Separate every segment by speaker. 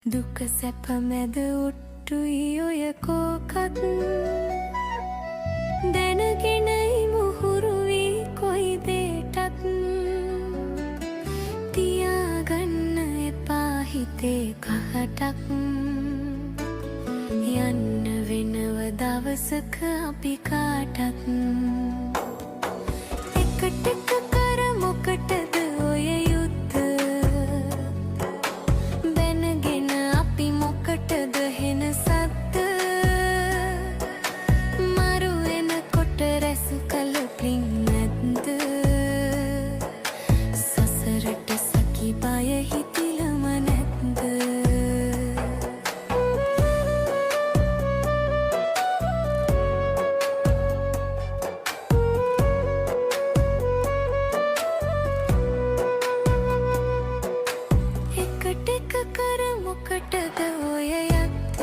Speaker 1: දුක සැප මැද ඔට්ටුයි ඔය කෝකත් දැනගෙනයි මුහුරු වී කොයි දේටත් තියාගන්න එපා හිතේ කහටක් යන්න වෙනව දවසක අපි කාටත් එකට එක කර මොකටද ඔය යුද්ධ බැනගෙන අපි මොකටද හෙන සද්ද මරු වෙනකොට රැස් කළ පින් නැද්ද සසරට සකි බය හිතිලම නැද්ද ටික කර මොකටද ඔය යත්ත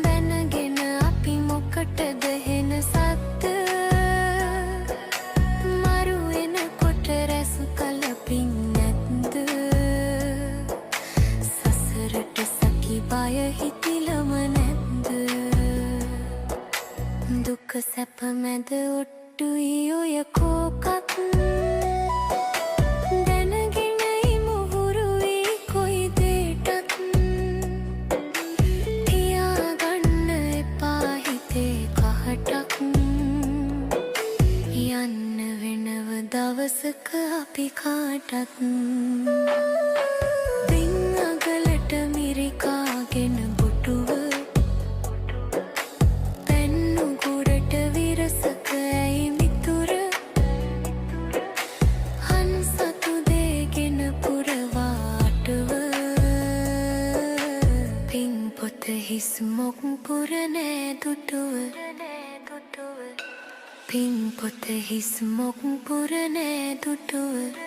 Speaker 1: බැනගෙන අපි මොකටද හෙන සද්ද මරු වෙනකොට රැස් කළ පින් නැද්ද සසරට සකි බය හිතිලම නැද්ද දුක සැප මැද ඔට්ටුයි ඔය කෝකත් යන්න වෙනව දවසක අපි කාටත් පින් අගලට මිරිකාගෙන බොටුව පැන්නු ගුරට විරසක ඇයි මිතුර හන්සතු දේගෙන පුරවාටව පින් පොත හිස් මොක් පුරනෑ දුටුව පින් පොත හිස් මොක් පුරනෑ දුටුව